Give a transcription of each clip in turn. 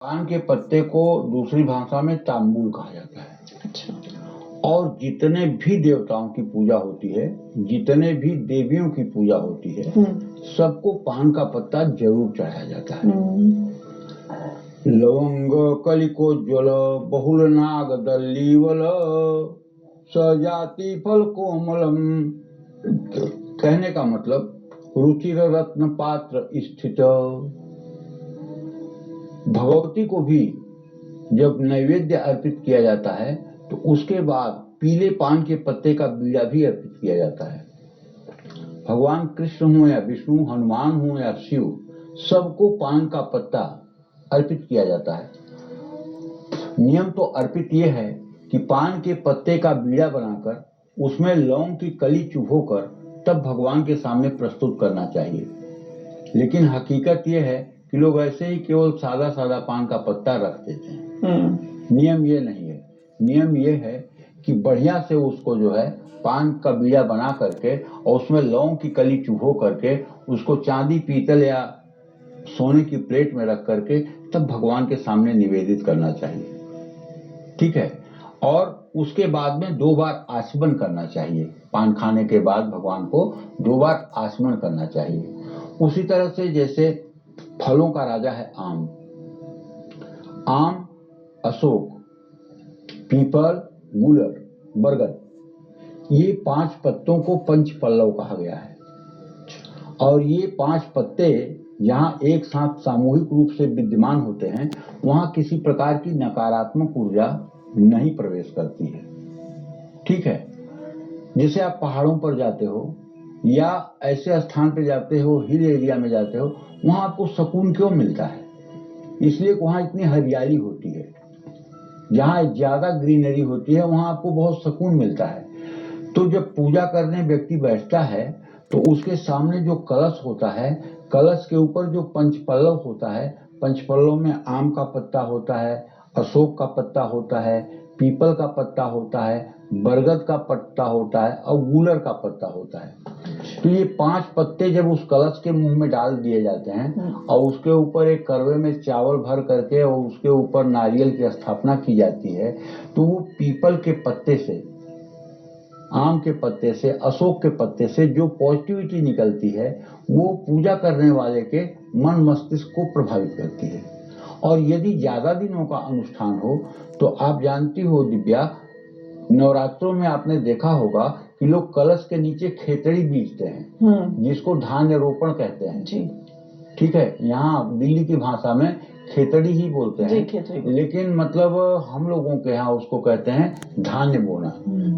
पान के पत्ते को दूसरी भाषा में तांबूल कहा जाता है। अच्छा। और जितने भी देवताओं की पूजा होती है, जितने भी देवियों की पूजा होती है, सबको पान का पत्ता जरूर चढ़ाया जाता है। लवंग कलिको ज्वल बहुल नाग दल्लीवल सजाति फल कोमलम, कहने का मतलब रुचिर रत्न पात्र स्थित। भगवती को भी जब नैवेद्य अर्पित किया जाता है तो उसके बाद पीले पान के पत्ते का बीड़ा भी अर्पित किया जाता है। भगवान कृष्ण हो या विष्णु, हनुमान हो या शिव, सबको पान का पत्ता अर्पित किया जाता है। नियम तो अर्पित यह है कि पान के पत्ते का बीड़ा बनाकर उसमें लौंग की कली चुभोकर तब भगवान के सामने प्रस्तुत करना चाहिए। लेकिन हकीकत यह है कि लोग ऐसे ही केवल सादा सादा पान का पत्ता रख देते हैं। नियम ये नहीं है। नियम ये है कि बढ़िया से उसको जो है पान का बीड़ा बना करके और उसमें लौंग की कली चुभो करके उसको चांदी, पीतल या सोने की प्लेट में रख करके तब भगवान के सामने निवेदित करना चाहिए। ठीक है। और उसके बाद में 2 बार आचमन करना चाहिए। पान खाने के बाद भगवान को 2 बार आचमन करना चाहिए। उसी तरह से जैसे फलों का राजा है आम, अशोक, पीपल, गूलर, बरगद, ये 5 पत्तों को पंच पल्लव कहा गया है। और ये 5 पत्ते जहां एक साथ सामूहिक रूप से विद्यमान होते हैं, वहां किसी प्रकार की नकारात्मक ऊर्जा नहीं प्रवेश करती है। ठीक है। जैसे आप पहाड़ों पर जाते हो या ऐसे स्थान पे जाते हो, हिल एरिया में जाते हो, वहां आपको सुकून क्यों मिलता है? इसलिए वहां इतनी हरियाली होती है। जहां ज्यादा ग्रीनरी होती है वहां आपको बहुत सुकून मिलता है। तो जब पूजा करने व्यक्ति बैठता है तो उसके सामने जो कलश होता है, कलश के ऊपर जो पंचपल्लव होता है, पंचपल्लव में आम का पत्ता होता है, अशोक का पत्ता होता है, पीपल का पत्ता होता है, बरगद का पत्ता होता है और गूलर का पत्ता होता है। तो ये 5 पत्ते जब उस कलश के मुंह में डाल दिए जाते हैं और उसके ऊपर एक करवे में चावल भर करके और उसके ऊपर नारियल की स्थापना की जाती है, तो वो पीपल के पत्ते से, आम के पत्ते से, अशोक के पत्ते से जो पॉजिटिविटी निकलती है वो पूजा करने वाले के मन मस्तिष्क को प्रभावित करती है। और यदि ज्यादा दिनों का अनुष्ठान हो तो आप जानती हो दिव्या, नवरात्रों में आपने देखा होगा कि लोग कलश के नीचे खेतड़ी बीजते हैं, जिसको धान्य रोपण कहते हैं। जी। ठीक है। यहाँ दिल्ली की भाषा में खेतड़ी ही बोलते हैं, लेकिन मतलब हम लोगों के यहाँ उसको कहते हैं धान्य बोना।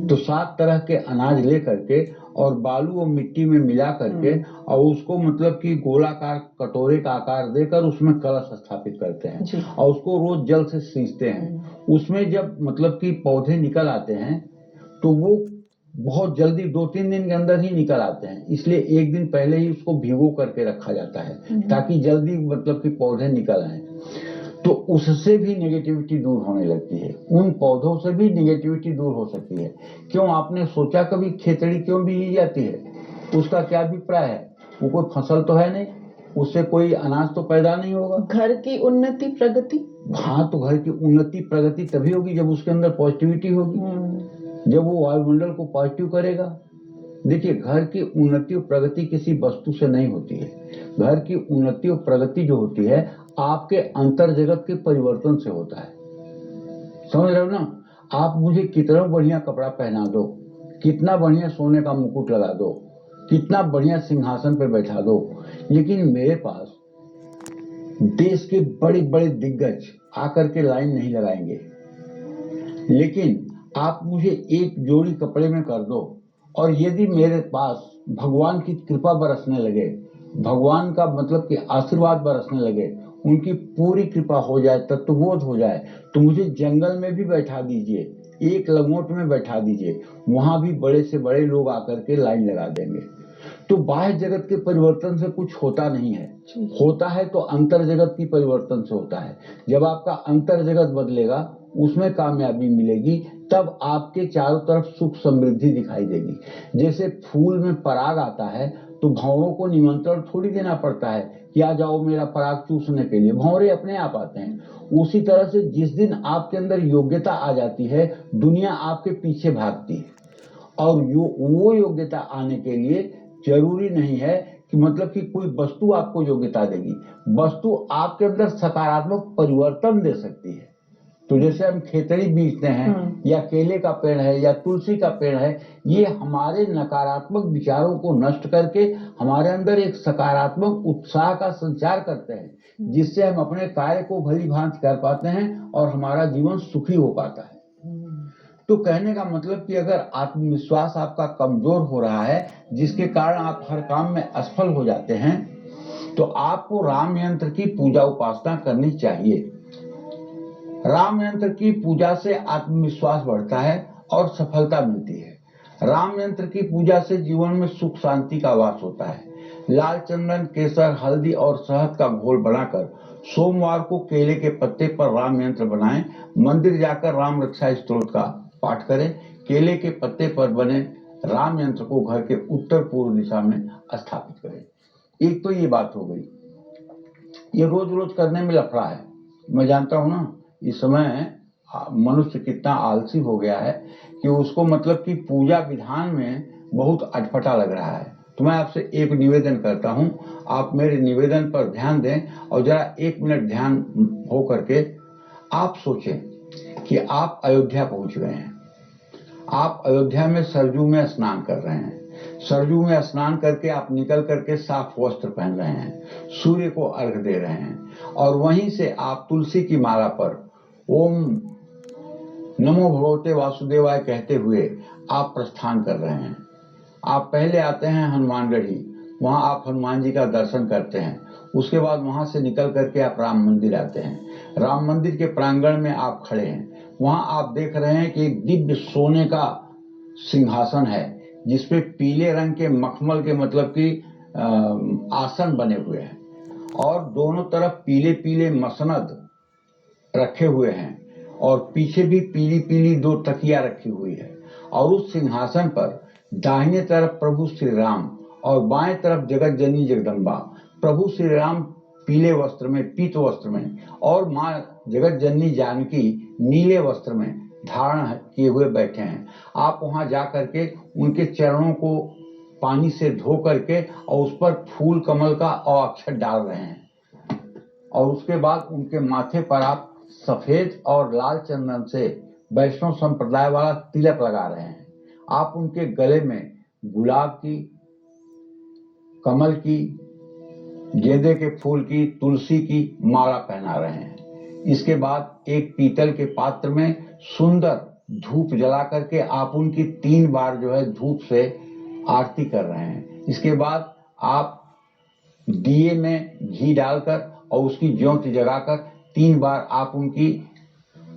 तो 7 तरह के अनाज ले करके और बालू और मिट्टी में मिला करके और उसको मतलब कि गोलाकार कटोरे का आकार देकर उसमें कलश स्थापित करते हैं और उसको रोज जल से सींचते हैं। उसमें जब मतलब कि पौधे निकल आते हैं तो वो बहुत जल्दी 2-3 दिन के अंदर ही निकल आते हैं, इसलिए एक दिन पहले ही उसको भिगो करके रखा जाता है ताकि जल्दी मतलब कि पौधे निकल आए। तो उससे भी नेगेटिविटी दूर होने लगती है, उन पौधों से भी नेगेटिविटी दूर हो सकती है। क्यों, आपने सोचा कभी खेतड़ी क्यों बीजी जाती है? उसका क्या अभिप्राय है? वो कोई फसल तो है नहीं, उससे कोई अनाज तो पैदा नहीं होगा। घर की उन्नति प्रगति। हाँ, तो घर की उन्नति प्रगति तभी होगी जब उसके अंदर पॉजिटिविटी होगी, जब वो वायुमंडल को पॉजिटिव करेगा। देखिए, घर की उन्नति और प्रगति किसी वस्तु से नहीं होती है। घर की उन्नति और प्रगति जो होती है आपके अंतर जगत के परिवर्तन से होता है। समझ रहे हो ना? आप मुझे कितना बढ़िया कपड़ा पहना दो, कितना बढ़िया सोने का मुकुट लगा दो, कितना बढ़िया सिंहासन पे बैठा दो, लेकिन मेरे पास देश के बड़े बड़े दिग्गज आकर के लाइन नहीं लगाएंगे। लेकिन आप मुझे एक जोड़ी कपड़े में कर दो और यदि मेरे पास भगवान की कृपा बरसने लगे, भगवान का मतलब कि आशीर्वाद बरसने लगे, उनकी पूरी कृपा हो जाए, तत्वबोध हो जाए, तो मुझे जंगल में भी बैठा दीजिए, एक लंगोट में बैठा दीजिए, वहां भी बड़े से बड़े लोग आकर के लाइन लगा देंगे। तो बाह्य जगत के परिवर्तन से कुछ होता नहीं है, होता है तो अंतर जगत की परिवर्तन से होता है। जब आपका अंतर जगत बदलेगा, उसमें कामयाबी मिलेगी, तब आपके चारों तरफ सुख समृद्धि दिखाई देगी। जैसे फूल में पराग आता है तो भंवरों को निमंत्रण थोड़ी देना पड़ता है कि आ जाओ मेरा पराग चूसने के लिए, भंवरे अपने आप आते हैं। उसी तरह से जिस दिन आपके अंदर योग्यता आ जाती है, दुनिया आपके पीछे भागती है। और वो योग्यता आने के लिए जरूरी नहीं है कि मतलब कि कोई वस्तु आपको योग्यता देगी, वस्तु आपके अंदर सकारात्मक परिवर्तन दे सकती है। तो जैसे हम खेतड़ी बीजते हैं या केले का पेड़ है या तुलसी का पेड़ है, ये हमारे नकारात्मक विचारों को नष्ट करके हमारे अंदर एक सकारात्मक उत्साह का संचार करते हैं, जिससे हम अपने कार्य को भली भांति कर पाते हैं और हमारा जीवन सुखी हो पाता है। तो कहने का मतलब कि अगर आत्मविश्वास आपका कमजोर हो रहा है, जिसके कारण आप हर काम में असफल हो जाते हैं, तो आपको राम यंत्र की पूजा उपासना करनी चाहिए। राम यंत्र की पूजा से आत्मविश्वास बढ़ता है और सफलता मिलती है। राम यंत्र की पूजा से जीवन में सुख शांति का वास होता है। लाल चंदन, केसर, हल्दी और शहद का घोल बनाकर सोमवार को केले के पत्ते पर राम यंत्र बनाएं। मंदिर जाकर राम रक्षा स्तोत्र का पाठ करें। केले के पत्ते पर बने राम यंत्र को घर के उत्तर पूर्व दिशा में स्थापित करें। एक तो ये बात हो गई। ये रोज रोज करने में लफड़ा है, मैं जानता हूं ना। इस समय मनुष्य कितना आलसी हो गया है कि उसको मतलब कि पूजा विधान में बहुत अटपटा लग रहा है। तो मैं आपसे एक निवेदन करता हूं, आप मेरे निवेदन पर ध्यान दें और जरा 1 मिनट ध्यान हो करके आप सोचें कि आप अयोध्या पहुंच गए हैं। आप अयोध्या में सरजू में स्नान कर रहे हैं। सरजू में स्नान करके आप निकल करके साफ वस्त्र पहन रहे हैं, सूर्य को अर्घ दे रहे हैं और वहीं से आप तुलसी की माला पर ओम नमो भगवते वासुदेवाय कहते हुए आप प्रस्थान कर रहे हैं। आप पहले आते हैं हनुमानगढ़ी, वहां आप हनुमान जी का दर्शन करते हैं। उसके बाद वहां से निकल करके आप राम मंदिर आते हैं। राम मंदिर के प्रांगण में आप खड़े हैं। वहां आप देख रहे हैं कि एक दिव्य सोने का सिंहासन है, जिसपे पीले रंग के मखमल के मतलब कि आसन बने हुए हैं और दोनों तरफ पीले पीले मसनद रखे हुए हैं और पीछे भी पीली पीली 2 तकिया रखी हुई है। और उस सिंहासन पर दाहिने तरफ प्रभु श्री राम और बाएं तरफ जगत जननी जगदम्बा। प्रभु श्री राम पीले वस्त्र में, पीत वस्त्र में, और मां जगत जननी जानकी नीले वस्त्र में धारण किए हुए बैठे हैं। आप वहां जा करके उनके चरणों को पानी से धो करके और उस पर फूल कमल का और अक्षत डाल रहे हैं और उसके बाद उनके माथे पर आप सफेद और लाल चंदन से वैष्णव संप्रदाय वाला तिलक लगा रहे हैं। आप उनके गले में गुलाब की, कमल की, गेंदे के फूल की, तुलसी की माला पहना रहे हैं। इसके बाद एक पीतल के पात्र में सुंदर धूप जला करके आप उनकी 3 बार जो है धूप से आरती कर रहे हैं। इसके बाद आप दिए में घी डालकर और उसकी ज्योति जगाकर 3 बार आप उनकी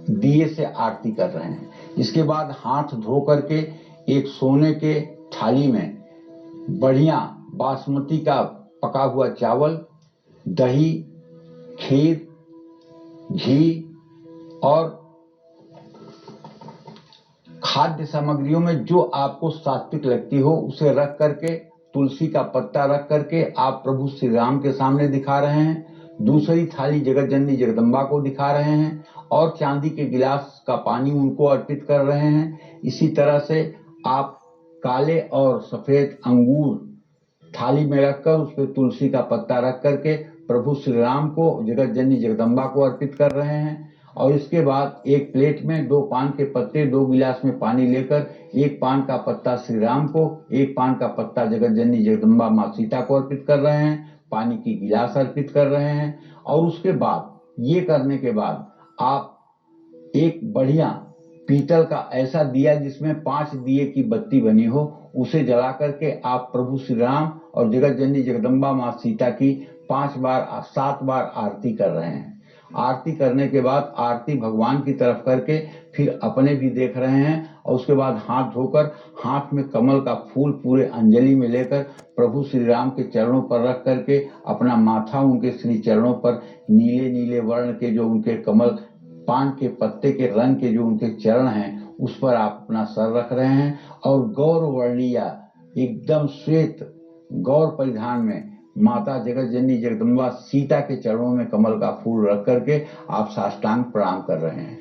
दिए से आरती कर रहे हैं। इसके बाद हाथ धो करके एक सोने के थाली में बढ़िया बासमती का पका हुआ चावल, दही, खीर, घी और खाद्य सामग्रियों में जो आपको सात्विक लगती हो उसे रख करके, तुलसी का पत्ता रख करके आप प्रभु श्री राम के सामने दिखा रहे हैं। दूसरी थाली जगत जननी जगदम्बा को दिखा रहे हैं और चांदी के गिलास का पानी उनको अर्पित कर रहे हैं। इसी तरह से आप काले और सफेद अंगूर थाली में रखकर उस पर तुलसी का पत्ता रख करके प्रभु श्री राम को, जगत जननी जगदम्बा को अर्पित कर रहे हैं। और इसके बाद एक प्लेट में 2 पान के पत्ते, 2 गिलास में पानी लेकर एक पान का पत्ता श्री राम को, एक पान का पत्ता जगत जननी जगदम्बा मां सीता को अर्पित कर रहे हैं। पानी की गिलास अर्पित कर रहे हैं और उसके बाद ये करने के बाद आप एक बढ़िया पीतल का ऐसा दिया जिसमें 5 दिए की बत्ती बनी हो, उसे जला करके आप प्रभु श्री राम और जगत जननी जगदम्बा मां सीता की 7 बार आरती कर रहे हैं। आरती करने के बाद आरती भगवान की तरफ करके फिर अपने भी देख रहे हैं और उसके बाद हाथ धोकर हाथ में कमल का फूल पूरे अंजलि में लेकर प्रभु श्री राम के चरणों पर रख करके अपना माथा उनके श्री चरणों पर, नीले नीले वर्ण के जो उनके कमल पान के पत्ते के रंग के जो उनके चरण हैं, उस पर आप अपना सर रख रहे हैं और गौर वर्णीय एकदम श्वेत गौर परिधान में माता जगत जननी जगदम्बा सीता के चरणों में कमल का फूल रख करके आप साष्टांग प्रणाम कर रहे हैं।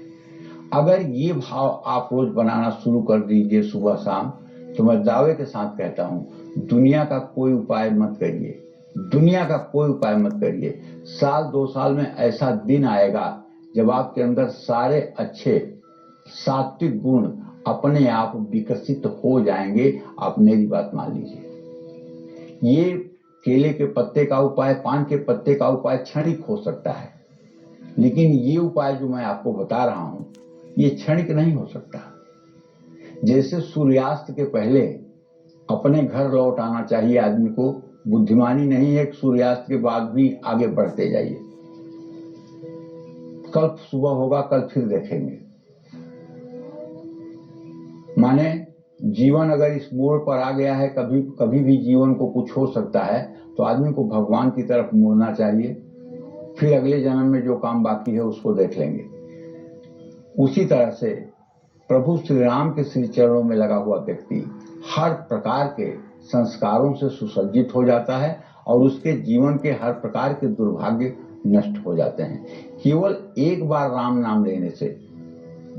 अगर ये भाव आप रोज बनाना शुरू कर दीजिए सुबह शाम, तो मैं दावे के साथ कहता हूं, दुनिया का कोई उपाय मत करिए, दुनिया का कोई उपाय मत करिए। साल 2 साल में ऐसा दिन आएगा जब आपके अंदर सारे अच्छे सात्विक गुण अपने आप विकसित हो जाएंगे। आप मेरी बात मान लीजिए। ये केले के पत्ते का उपाय, पान के पत्ते का उपाय क्षणिक हो सकता है, लेकिन ये उपाय जो मैं आपको बता रहा हूं, ये क्षणिक नहीं हो सकता। जैसे सूर्यास्त के पहले अपने घर लौट आना चाहिए आदमी को, बुद्धिमानी नहीं है कि सूर्यास्त के बाद भी आगे बढ़ते जाइए। कल सुबह होगा, कल फिर देखेंगे। माने जीवन अगर इस मोड़ पर आ गया है, कभी भी जीवन को कुछ हो सकता है, तो आदमी को भगवान की तरफ मुड़ना चाहिए। फिर अगले जन्म में जो काम बाकी है उसको देख लेंगे। उसी तरह से प्रभु श्री राम के श्री चरणों में लगा हुआ व्यक्ति हर प्रकार के संस्कारों से सुसज्जित हो जाता है और उसके जीवन के हर प्रकार के दुर्भाग्य नष्ट हो जाते हैं। केवल एक बार राम नाम लेने से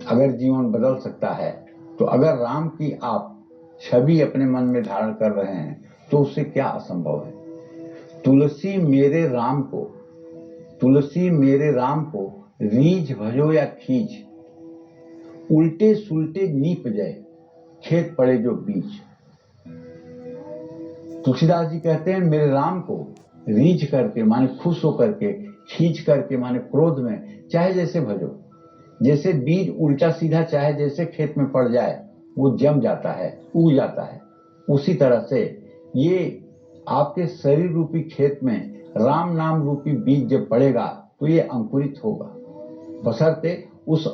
अगर जीवन बदल सकता है, तो अगर राम की आप छवि अपने मन में धारण कर रहे हैं तो उससे क्या असंभव है। तुलसी मेरे राम को रीझ भजो या खींच, उल्टे सुलटे नीप जाए, खेत पड़े जो बीज। तुलसीदास जी कहते हैं मेरे राम को रीझ करके माने खुश होकर के, खींच करके माने क्रोध में, चाहे जैसे भजो। जैसे बीज उल्टा सीधा चाहे जैसे खेत में पड़ जाए वो जम जाता है, उग जाता है। उसी तरह से ये आपके शरीर रूपी खेत में राम नाम रूपी बीज जब पड़ेगा तो ये अंकुरित होगा, बशर्ते उस